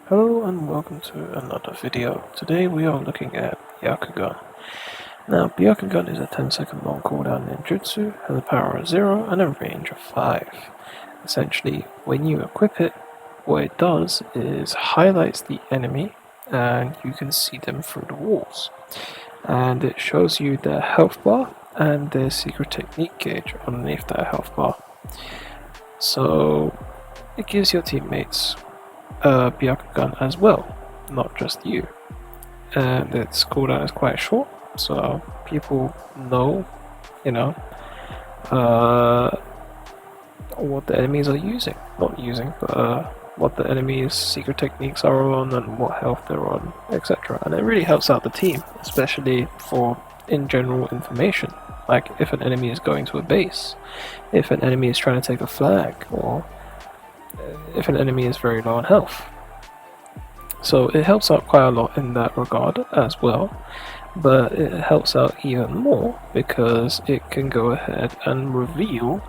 Hello and welcome to another video. Today we are looking at Byakugan. Now Byakugan is a 10-second long cooldown ninjutsu, has a power of 0 and a range of 5. Essentially, when you equip it, what it does is highlights the enemy and you can see them through the walls. And it shows you their health bar and their secret technique gauge underneath that health bar. So it gives your teammates Byakugan as well, not just you. And its cooldown is quite short, so people know, what the enemies are using. Not using, but what the enemy's secret techniques are on and what health they're on, etc. And it really helps out the team, especially for in general information. Like if an enemy is going to a base, if an enemy is trying to take a flag, or if an enemy is very low on health. So it helps out quite a lot in that regard as well, but it helps out even more because it can go ahead and reveal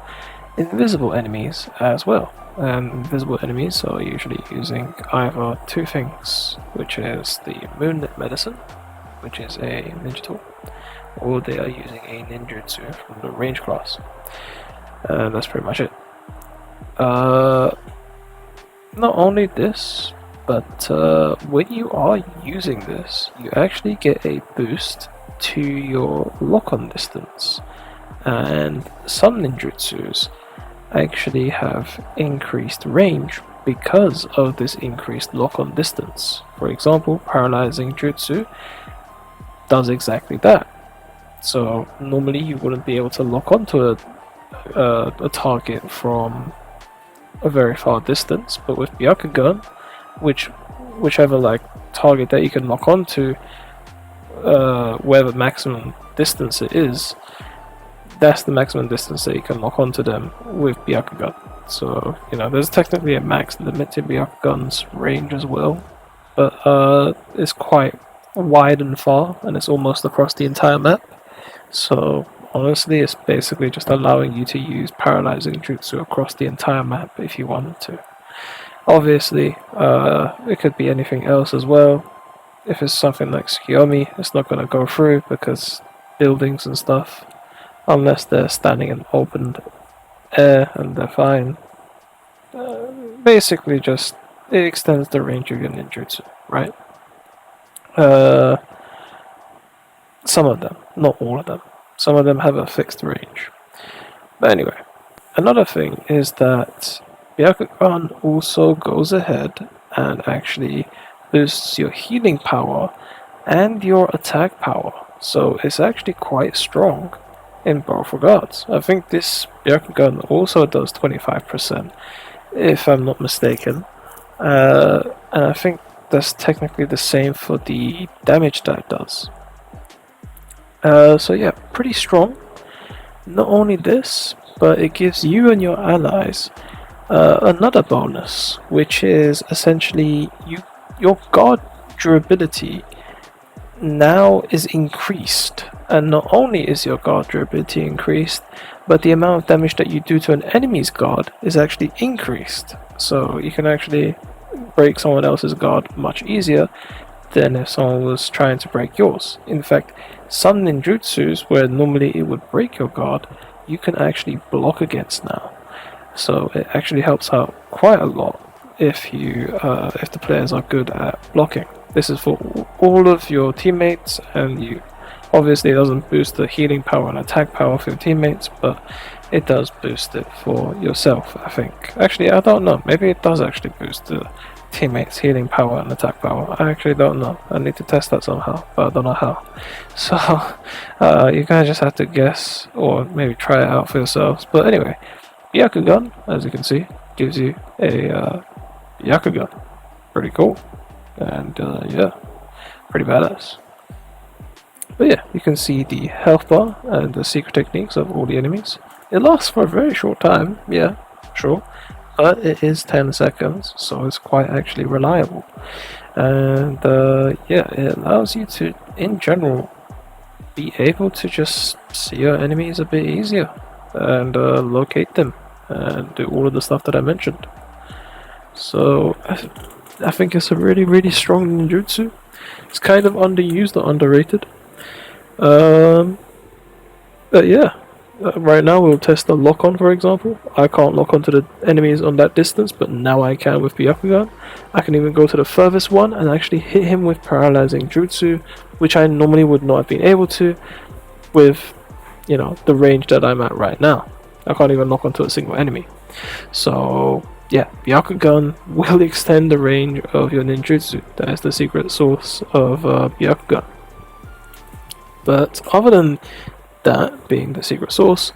invisible enemies as well. And invisible enemies are usually using either two things, which is the Moonlit Medicine, which is a ninja tool, or they are using a ninjutsu from the range class. And that's pretty much it. Not only this, but when you are using this, you actually get a boost to your lock-on distance. And some ninjutsus actually have increased range because of this increased lock-on distance. For example, Paralyzing Jutsu does exactly that. So normally you wouldn't be able to lock onto a target from a very far distance, but with Byakugan, whichever target that you can lock onto, whatever maximum distance it is, that's the maximum distance that you can lock onto them with Byakugan. So there's technically a max limit to Byakugan's range as well, but it's quite wide and far, and it's almost across the entire map. So honestly, it's basically just allowing you to use Paralyzing Jutsu across the entire map if you wanted to. Obviously, it could be anything else as well. If it's something like Shinobi, it's not going to go through because buildings and stuff, unless they're standing in open air and they're fine. Basically, just it extends the range of your ninjutsu, right? Some of them, not all of them. Some of them have a fixed range. But anyway, another thing is that Byakugan also goes ahead and actually boosts your healing power and your attack power. So it's actually quite strong in both regards. I think this Byakugan also does 25%, if I'm not mistaken. And I think that's technically the same for the damage that it does. So yeah, pretty strong. Not only this, but it gives you and your allies another bonus, which is essentially your guard durability now is increased. And not only is your guard durability increased, but the amount of damage that you do to an enemy's guard is actually increased. So you can actually break someone else's guard much easier than if someone was trying to break yours. In fact, some ninjutsus where normally it would break your guard, you can actually block against now. So it actually helps out quite a lot if the players are good at blocking. This is for all of your teammates, and you obviously it doesn't boost the healing power and attack power for your teammates, but it does boost it for yourself, I think. Actually, I don't know. Maybe it does actually boost the teammates' healing power and attack power. I actually don't know. I need to test that somehow, but I don't know how. So you kind of just have to guess or maybe try it out for yourselves. But anyway, Byakugan, as you can see, gives you a Byakugan. Pretty cool. And yeah, pretty badass. But yeah, you can see the health bar and the secret techniques of all the enemies. It lasts for a very short time, yeah, sure. But it is 10 seconds, so it's quite actually reliable. And yeah, it allows you to, in general, be able to just see your enemies a bit easier and locate them and do all of the stuff that I mentioned. So I think it's a really strong ninjutsu. It's kind of underused or underrated. Um, but yeah, right now we'll test the lock on, for example. I can't lock onto the enemies on that distance, but now I can with Byakugan. I can even go to the furthest one and actually hit him with paralyzing jutsu, which I normally would not have been able to with, you know, the range that I'm at right now. I can't even lock onto a single enemy. So yeah, Byakugan will extend the range of your ninjutsu. That is the secret source of Byakugan. But other than that being the secret source,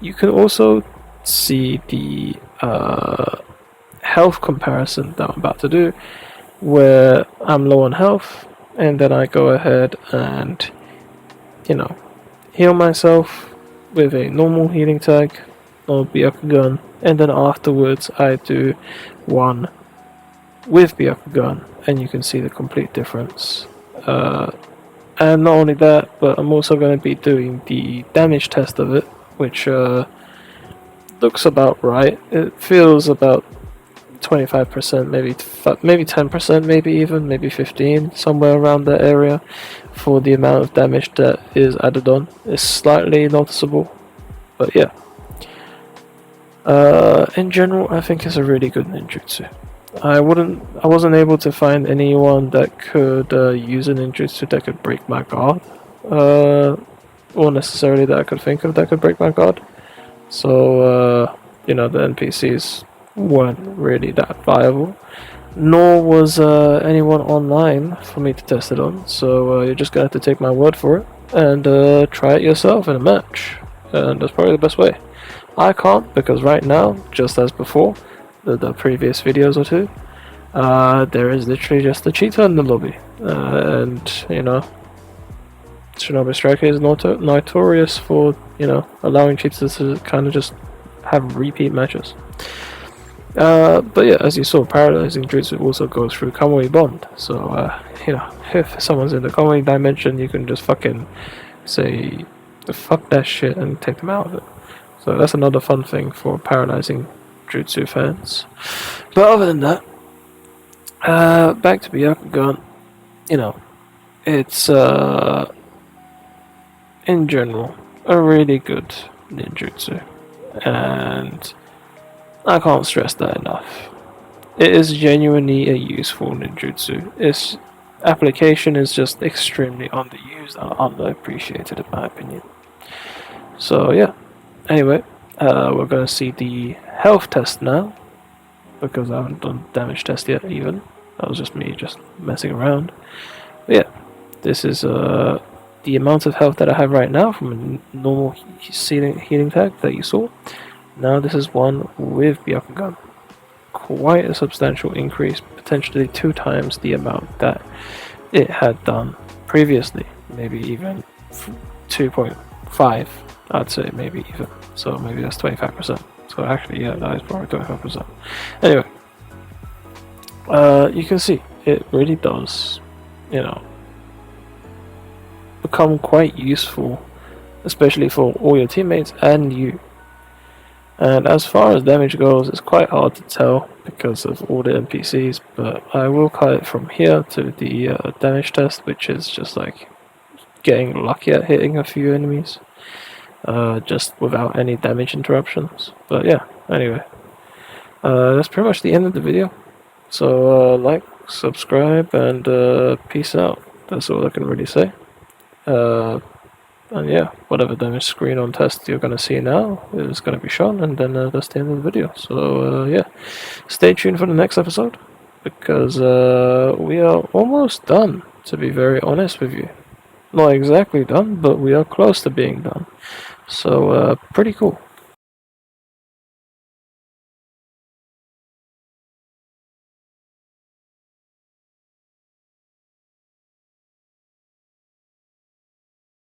you can also see the health comparison that I'm about to do, where I'm low on health, and then I go ahead and, you know, heal myself with a normal healing tag or Byakugan, and then afterwards I do one with Byakugan, and you can see the complete difference. And not only that, but I'm also going to be doing the damage test of it, which looks about right. It feels about 25%, maybe 10%, maybe 15, somewhere around that area for the amount of damage that is added on. It's slightly noticeable, but yeah. In general, I think it's a really good ninjutsu. I wasn't able to find anyone that could use a ninjutsu that could break my guard, or necessarily that I could think of that could break my guard. So, you know, the NPCs weren't really that viable, nor was anyone online for me to test it on. So you're just gonna have to take my word for it and try it yourself in a match, and that's probably the best way. I can't, because right now, just as before, the previous videos or two, there is literally just a cheater in the lobby, and you know, Shinobi Striker is notorious for, you know, allowing cheaters to kind of just have repeat matches. But yeah, as you saw, paralyzing jutsu also goes through Kamui Bond, so you know, if someone's in the Kamui dimension, you can just fucking say fuck that shit and take them out of it. So that's another fun thing for paralyzing jutsu fans. But other than that, back to Byakugan, you know, it's in general a really good ninjutsu, and I can't stress that enough. It is genuinely a useful ninjutsu. Its application is just extremely underused and underappreciated in my opinion. So yeah, anyway, we're gonna see the health test now, because I haven't done damage test yet even. That was just me just messing around. But yeah, this is the amount of health that I have right now from a normal healing tag that you saw. Now this is one with Byakugan. Quite a substantial increase, potentially 2 times the amount that it had done previously. Maybe even 2.5, I'd say, maybe even. So maybe that's 25%. So actually, yeah, that is probably 25%. Anyway, you can see it really does, you know, become quite useful, especially for all your teammates and you. And as far as damage goes, it's quite hard to tell because of all the NPCs, but I will cut it from here to the damage test, which is just like getting lucky at hitting a few enemies, just without any damage interruptions. But yeah, anyway, that's pretty much the end of the video. So like, subscribe, and peace out. That's all I can really say. And yeah, whatever damage screen on test you're gonna see now is gonna be shown, and then that's the end of the video. So yeah, stay tuned for the next episode, because we are almost done, to be very honest with you. Not exactly done, but we are close to being done. So pretty cool.